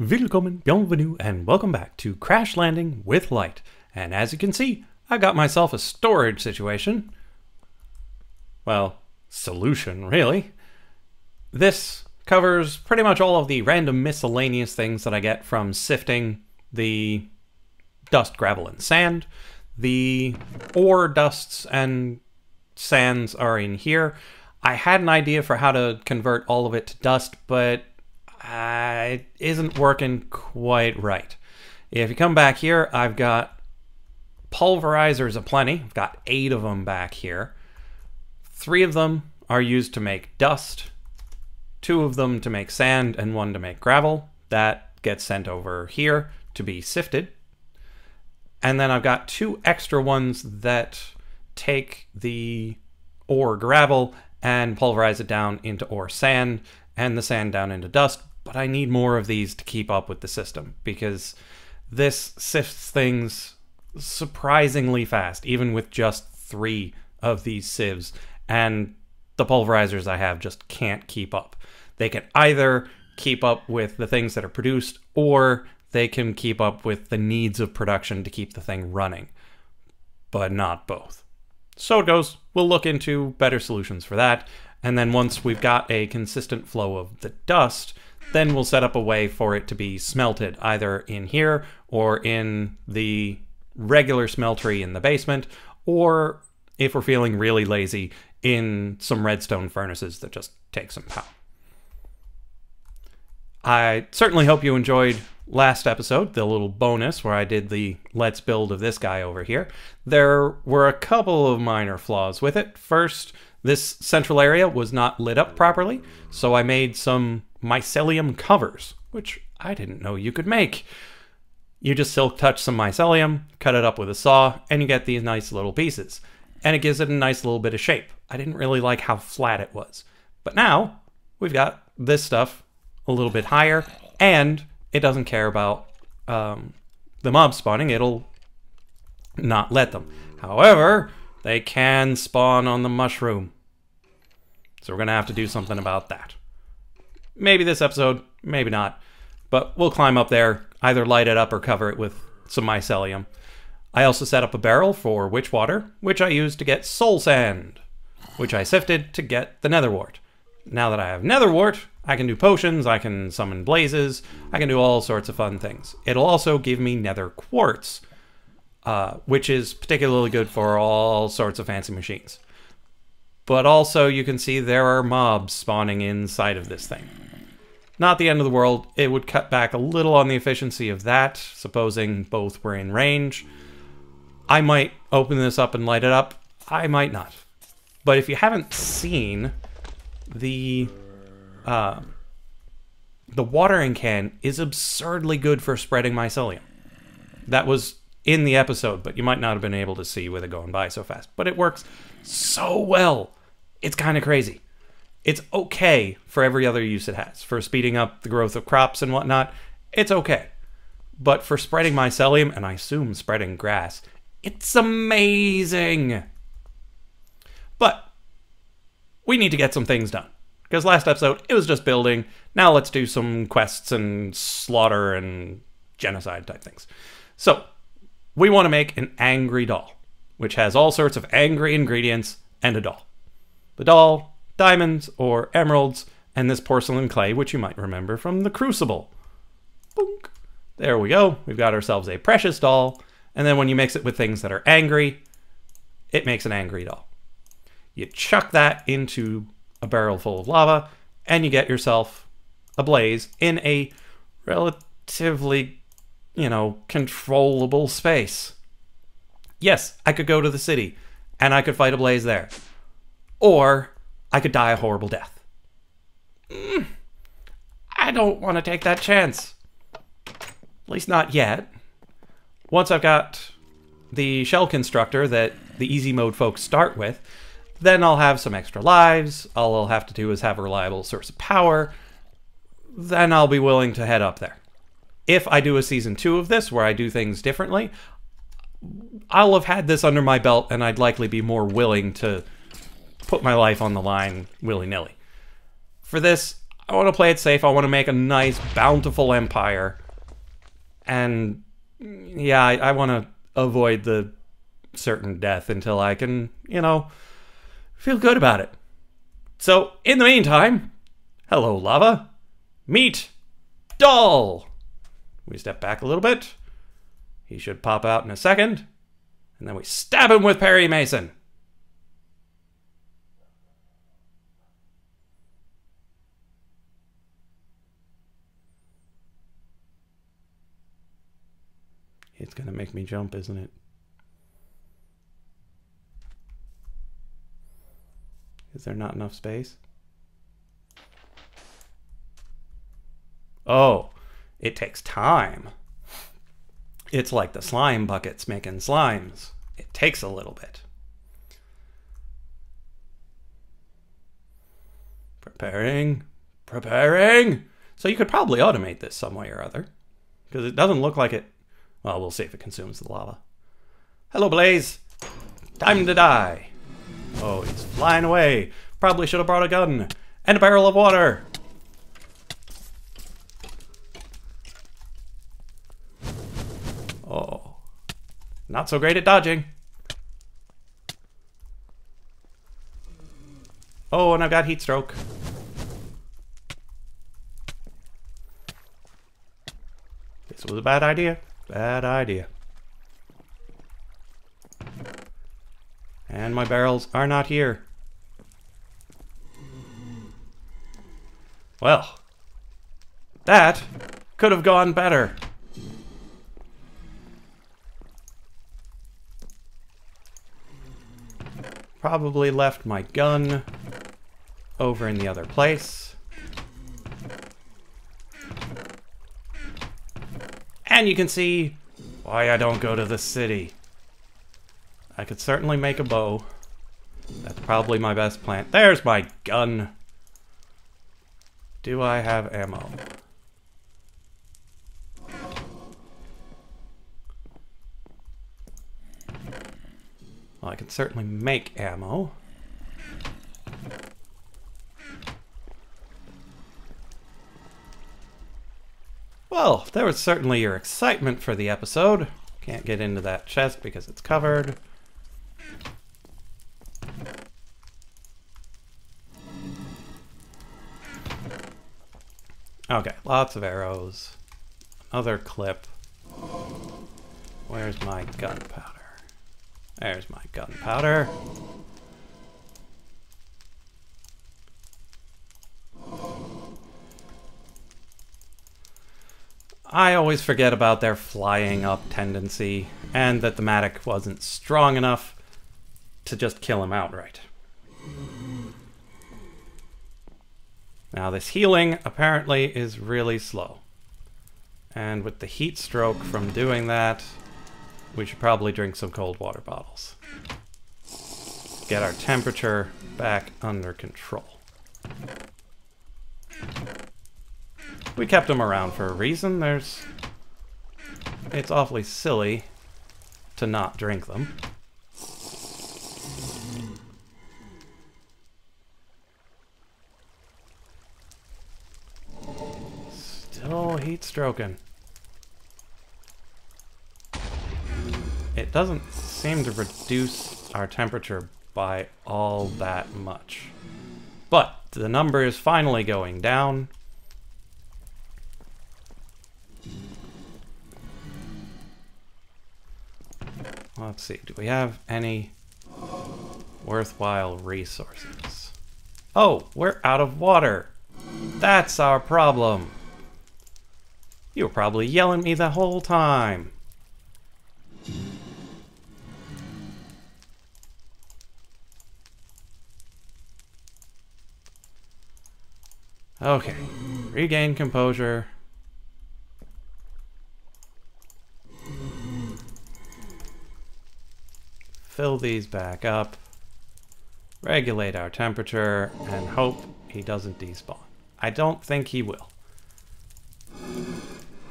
Willkommen, bienvenue, and welcome back to Crash Landing with Light. And as you can see, I got myself a storage situation. Well, solution, really. This covers pretty much all of the random miscellaneous things that I get from sifting the dust, gravel, and sand. The ore, dusts, and sands are in here. I had an idea for how to convert all of it to dust, but it isn't working quite right. If you come back here, I've got pulverizers aplenty. I've got 8 of them back here. 3 of them are used to make dust, 2 of them to make sand, and 1 to make gravel. That gets sent over here to be sifted. And then I've got 2 extra ones that take the ore gravel and pulverize it down into ore sand, and the sand down into dust. But I need more of these to keep up with the system, because this sifts things surprisingly fast, even with just 3 of these sieves, and the pulverizers I have just can't keep up. They can either keep up with the things that are produced, or they can keep up with the needs of production to keep the thing running, but not both. So it goes. We'll look into better solutions for that, and then once we've got a consistent flow of the dust, then we'll set up a way for it to be smelted, either in here or in the regular smeltery in the basement, or if we're feeling really lazy, in some redstone furnaces that just take some power. I certainly hope you enjoyed last episode, the little bonus where I did the let's build of this guy over here. There were a couple of minor flaws with it. First, this central area was not lit up properly, so I made some mycelium covers, which I didn't know you could make. You just silk touch some mycelium, cut it up with a saw, and you get these nice little pieces. And it gives it a nice little bit of shape. I didn't really like how flat it was. But now, we've got this stuff a little bit higher, and it doesn't care about the mob spawning. It'll not let them. However, they can spawn on the mushroom. So we're going to have to do something about that. Maybe this episode, maybe not. But we'll climb up there, either light it up or cover it with some mycelium. I also set up a barrel for witch water, which I used to get soul sand, which I sifted to get the nether wart. Now that I have nether wart, I can do potions, I can summon blazes, I can do all sorts of fun things. It'll also give me nether quartz, which is particularly good for all sorts of fancy machines. But also you can see there are mobs spawning inside of this thing. Not the end of the world. It would cut back a little on the efficiency of that, supposing both were in range. I might open this up and light it up. I might not. But if you haven't seen, the watering can is absurdly good for spreading mycelium. That was in the episode, but you might not have been able to see with it going by so fast. But it works so well. It's kind of crazy. It's okay for every other use it has. For speeding up the growth of crops and whatnot, it's okay. But for spreading mycelium, and I assume spreading grass, it's amazing. But we need to get some things done. Because last episode, it was just building. Now let's do some quests and slaughter and genocide type things. So, we want to make an angry doll, which has all sorts of angry ingredients and a doll. The doll, diamonds or emeralds, and this porcelain clay, which you might remember from the Crucible. Boink. There we go. We've got ourselves a precious doll. And then when you mix it with things that are angry, it makes an angry doll. You chuck that into a barrel full of lava, and you get yourself a blaze in a relatively, controllable space. Yes, I could go to the city, and I could fight a blaze there. Or I could die a horrible death. I don't want to take that chance. At least not yet. Once I've got the shell constructor that the easy mode folks start with, then I'll have some extra lives. All I'll have to do is have a reliable source of power. Then I'll be willing to head up there. If I do a season 2 of this where I do things differently, I'll have had this under my belt and I'd likely be more willing to put my life on the line willy-nilly. For this, I want to play it safe. I want to make a nice, bountiful empire. And yeah, I want to avoid the certain death until I can, you know, feel good about it. So, in the meantime, hello, lava. Meet Dull. We step back a little bit. He should pop out in a second. And then we stab him with Perry Mason. It's gonna make me jump, isn't it? Is there not enough space? Oh, it takes time. It's like the slime buckets making slimes. It takes a little bit. Preparing. So you could probably automate this some way or other, because it doesn't look like it. Well, we'll see if it consumes the lava. Hello, Blaze. Time to die. Oh, he's flying away. Probably should have brought a gun and a barrel of water. Oh, not so great at dodging. Oh, and I've got heat stroke. This was a bad idea. Bad idea. And my barrels are not here. Well, that could have gone better. Probably left my gun over in the other place. And you can see why I don't go to the city. I could certainly make a bow. That's probably my best plan. There's my gun. Do I have ammo? Well, I can certainly make ammo. Well, there was certainly your excitement for the episode. Can't get into that chest because it's covered. Okay, lots of arrows. Another clip. Where's my gunpowder? There's my gunpowder. I always forget about their flying up tendency, and that the Matic wasn't strong enough to just kill him outright. Now this healing apparently is really slow. And with the heat stroke from doing that, we should probably drink some cold water bottles. Get our temperature back under control. We kept them around for a reason. It's awfully silly to not drink them. Still heat stroking. It doesn't seem to reduce our temperature by all that much. But the number is finally going down. Let's see, do we have any worthwhile resources? Oh, we're out of water. That's our problem. You were probably yelling at me the whole time. Okay, regain composure. Fill these back up. Regulate our temperature and hope he doesn't despawn. I don't think he will.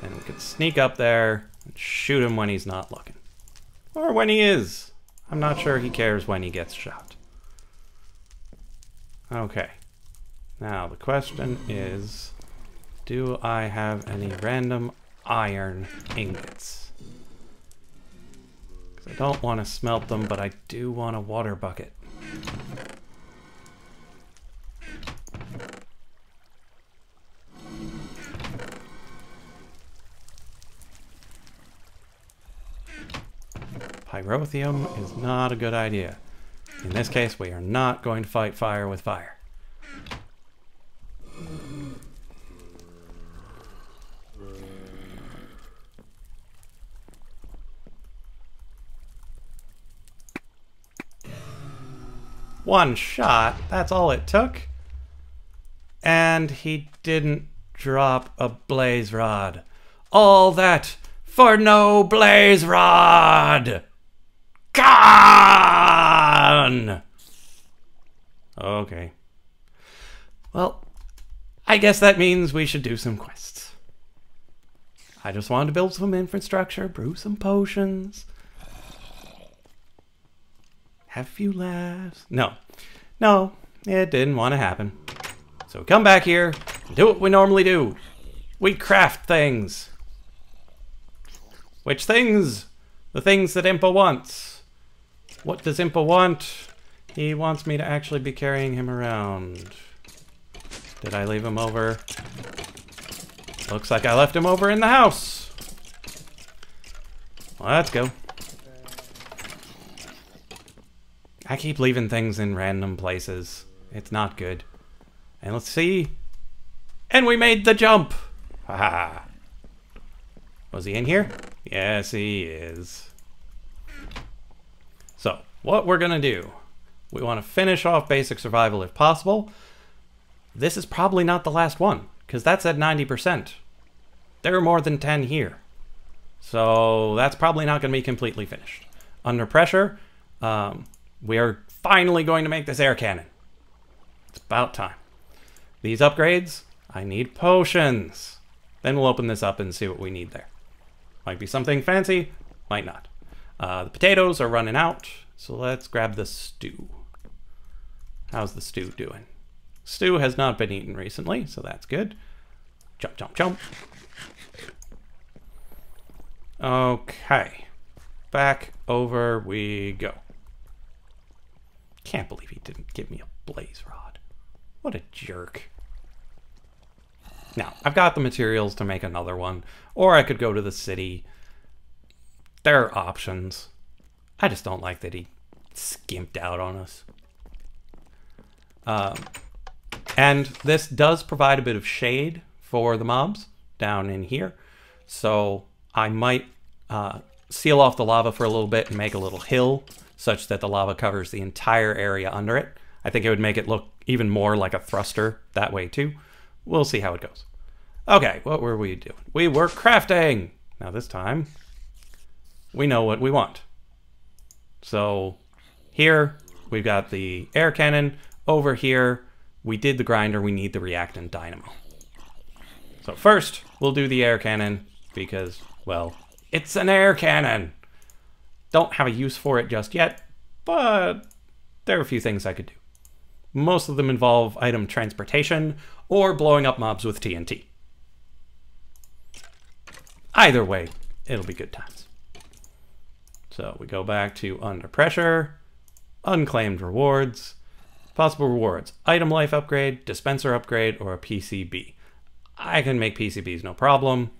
And we could sneak up there and shoot him when he's not looking. Or when he is. I'm not sure he cares when he gets shot. Okay. Now, the question is, do I have any random iron ingots? Because I don't want to smelt them, but I do want a water bucket. Pyrotheum is not a good idea. In this case, we are not going to fight fire with fire. One shot, that's all it took. And he didn't drop a blaze rod. All that for no blaze rod! Gone! Okay. Well, I guess that means we should do some quests. I just wanted to build some infrastructure, brew some potions, have a few laughs. No, it didn't want to happen. So we come back here and do what we normally do. We craft things. Which things? The things that Impa wants. What does Impa want? He wants me to actually be carrying him around. Did I leave him over? Looks like I left him over in the house. Well, let's go. I keep leaving things in random places. It's not good. And let's see. And we made the jump! Haha. Was he in here? Yes, he is. So, what we're gonna do. We want to finish off basic survival if possible. This is probably not the last one, because that's at 90%. There are more than 10 here. So, that's probably not going to be completely finished. Under pressure, we are finally going to make this air cannon. It's about time. These upgrades, I need potions. Then we'll open this up and see what we need there. Might be something fancy, might not. The potatoes are running out, so let's grab the stew. How's the stew doing? Stew has not been eaten recently, so that's good. Jump, jump, jump. Okay. Back over we go. Can't believe he didn't give me a blaze rod. What a jerk. Now, I've got the materials to make another one, or I could go to the city. There are options. I just don't like that he skimped out on us. And this does provide a bit of shade for the mobs down in here. So I might seal off the lava for a little bit and make a little hill such that the lava covers the entire area under it. I think it would make it look even more like a thruster that way too. We'll see how it goes. Okay, what were we doing? We were crafting! Now this time, we know what we want. So here, we've got the air cannon. Over here, we did the grinder. We need the reactant dynamo. So first, we'll do the air cannon because, well, it's an air cannon. Don't have a use for it just yet, but there are a few things I could do. Most of them involve item transportation or blowing up mobs with TNT. Either way, it'll be good times. So we go back to under pressure, unclaimed rewards, possible rewards, item life upgrade, dispenser upgrade, or a PCB. I can make PCBs no problem.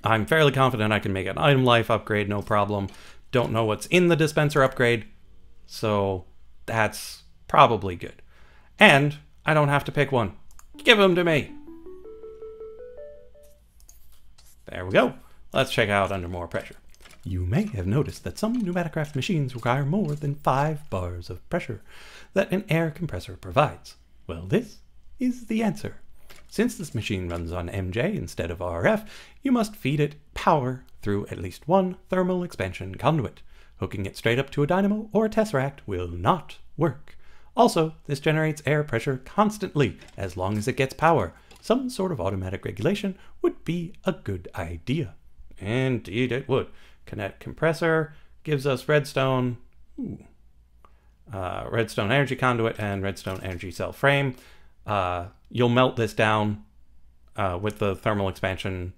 I'm fairly confident I can make an item life upgrade no problem. Don't know what's in the dispenser upgrade, so that's probably good. And I don't have to pick one. Give them to me. There we go. Let's check out under more pressure. You may have noticed that some pneumaticraft machines require more than 5 bars of pressure that an air compressor provides. Well, this is the answer. Since this machine runs on MJ instead of RF, you must feed it power through at least one thermal expansion conduit. Hooking it straight up to a dynamo or a tesseract will not work. Also, this generates air pressure constantly as long as it gets power. Some sort of automatic regulation would be a good idea. Indeed it would. Kinetic compressor gives us redstone, redstone energy conduit, and redstone energy cell frame. you'll melt this down with the thermal expansion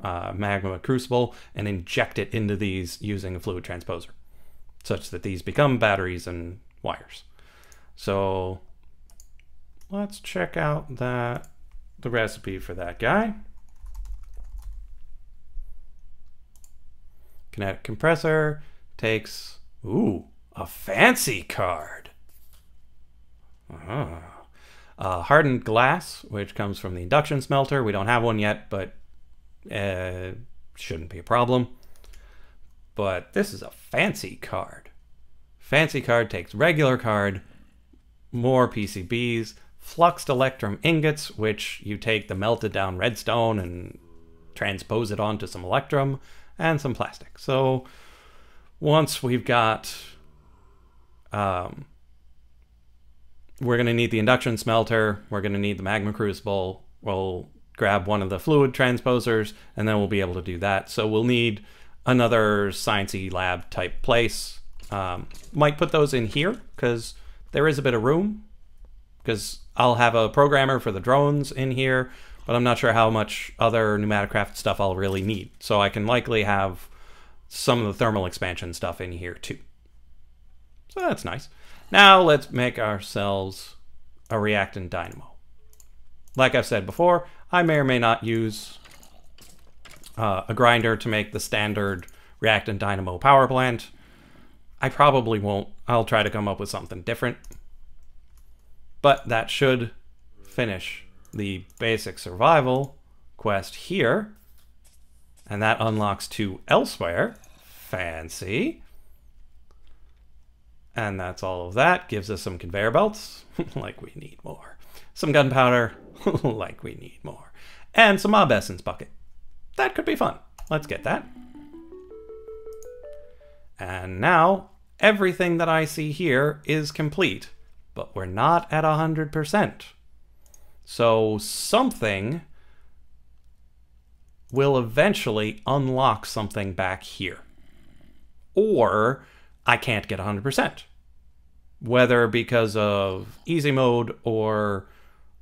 magma crucible and inject it into these using a fluid transposer, such that these become batteries and wires. So let's check out the recipe for that guy. Kinetic compressor takes, ooh, a fancy card. Hardened glass, which comes from the induction smelter. We don't have one yet, but shouldn't be a problem. But this is a fancy card. Fancy card takes regular card, more PCBs, fluxed electrum ingots, which you take the melted down redstone and transpose it onto some electrum, and some plastic. So once we've got, we're going to need the induction smelter, we're going to need the magma crucible, we'll grab one of the fluid transposers, and then we'll be able to do that. So we'll need another sciencey lab type place. Might put those in here, because there is a bit of room, because I'll have a programmer for the drones in here, but I'm not sure how much other pneumatic craft stuff I'll really need. So I can likely have some of the thermal expansion stuff in here too. So that's nice. Now let's make ourselves a reactant dynamo. Like I've said before, I may or may not use a grinder to make the standard reactant dynamo power plant. I probably won't. I'll try to come up with something different. But that should finish the basic survival quest here. And that unlocks 2 elsewhere. Fancy. And that's all of that. Gives us some conveyor belts. Like we need more. Some gunpowder. Like we need more. And some mob essence bucket. That could be fun. Let's get that. And now everything that I see here is complete. But we're not at 100%. So something will eventually unlock something back here. Or I can't get 100%. Whether because of easy mode or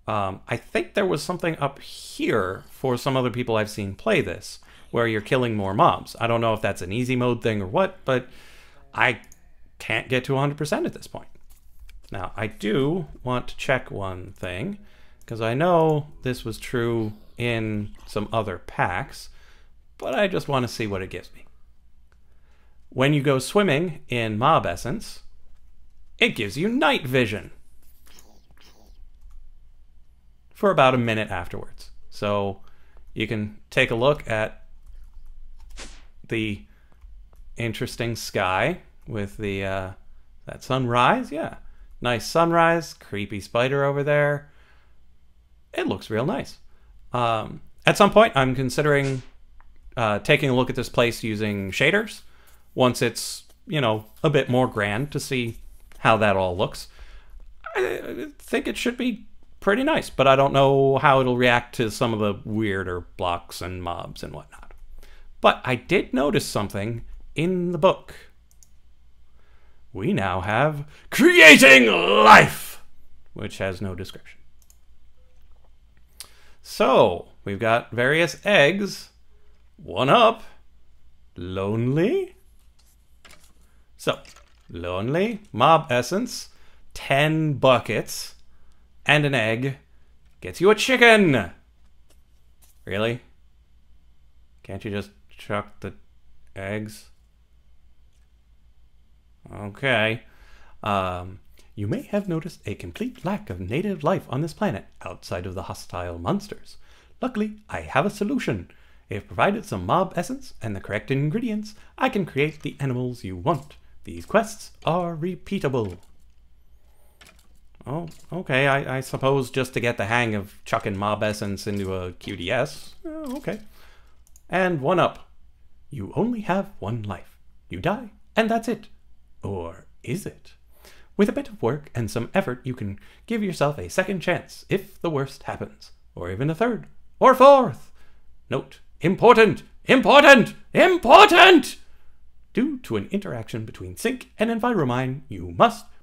I think there was something up here for some other people I've seen play this, where you're killing more mobs. I don't know if that's an easy mode thing or what, but I can't get to 100% at this point. Now, I do want to check one thing, because I know this was true in some other packs, but I just want to see what it gives me. When you go swimming in Mob Essence, it gives you night vision for about a minute afterwards. So you can take a look at the interesting sky with the that sunrise. Yeah, nice sunrise, creepy spider over there. It looks real nice. At some point, I'm considering taking a look at this place using shaders once it's, you know, a bit more grand to see how that all looks. I think it should be pretty nice, but I don't know how it'll react to some of the weirder blocks and mobs and whatnot. But I did notice something in the book. We now have Creating Life, which has no description. So, we've got various eggs. 1 up. Lonely. So, lonely, mob essence, 10 buckets, and an egg gets you a chicken. Really? Can't you just chuck the eggs? Okay. You may have noticed a complete lack of native life on this planet outside of the hostile monsters. Luckily, I have a solution. If provided some mob essence and the correct ingredients, I can create the animals you want. These quests are repeatable. Oh, okay, I suppose just to get the hang of chucking mob essence into a QDS. Okay. And 1 up. You only have 1 life. You die, and that's it. Or is it? With a bit of work and some effort, you can give yourself a second chance if the worst happens. Or even a 3rd. Or 4th. Note, important, important, important! Due to an interaction between Sync and Enviromine, you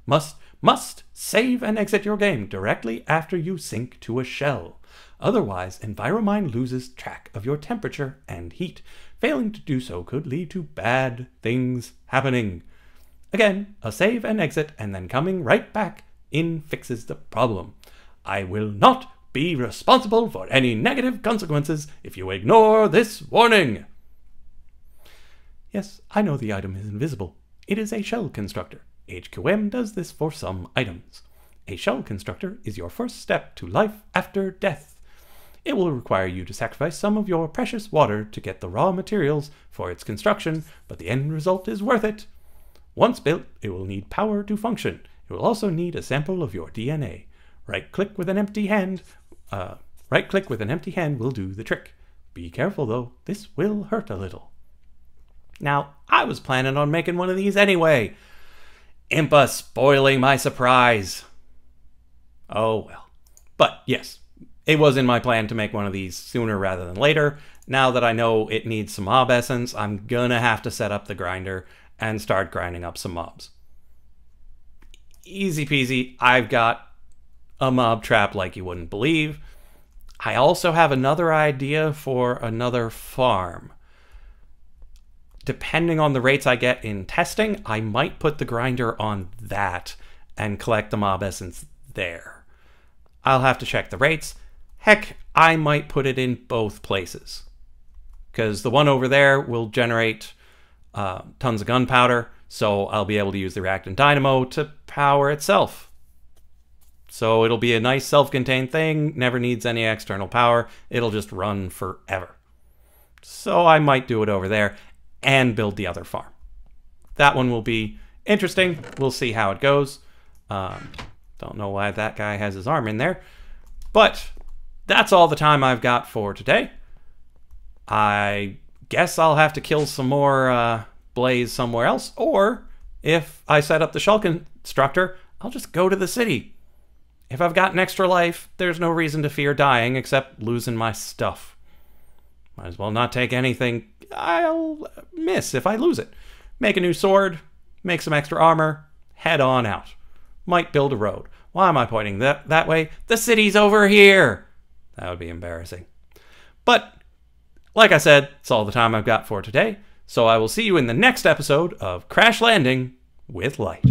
must Must save and exit your game directly after you sink to a shell. Otherwise, EnviroMine loses track of your temperature and heat. Failing to do so could lead to bad things happening. Again, a save and exit and then coming right back in fixes the problem. I will not be responsible for any negative consequences if you ignore this warning. Yes, I know the item is invisible. It is a shell constructor. HQM does this for some items. A shell constructor is your first step to life after death. It will require you to sacrifice some of your precious water to get the raw materials for its construction, but the end result is worth it. Once built, it will need power to function. It will also need a sample of your DNA. Right-click with an empty hand will do the trick. Be careful though, this will hurt a little. Now, I was planning on making one of these anyway. Impa spoiling my surprise. Oh well. But yes, it was in my plan to make one of these sooner rather than later. Now that I know it needs some mob essence, I'm gonna have to set up the grinder and start grinding up some mobs. Easy peasy, I've got a mob trap like you wouldn't believe. I also have another idea for another farm. Depending on the rates I get in testing, I might put the grinder on that and collect the mob essence there. I'll have to check the rates. Heck, I might put it in both places, because the one over there will generate tons of gunpowder, so I'll be able to use the reactant dynamo to power itself. So it'll be a nice self-contained thing, never needs any external power, it'll just run forever. So I might do it over there and build the other farm. That one will be interesting, we'll see how it goes. Don't know why that guy has his arm in there, but that's all the time I've got for today. I guess I'll have to kill some more blaze somewhere else, or if I set up the shell constructor, I'll just go to the city. If I've got an extra life, there's no reason to fear dying except losing my stuff. Might as well not take anything I'll miss if I lose it. Make a new sword, make some extra armor, head on out. Might build a road. Why am I pointing that way? The city's over here! That would be embarrassing. But, like I said, it's all the time I've got for today, so I will see you in the next episode of Crash Landing with Light.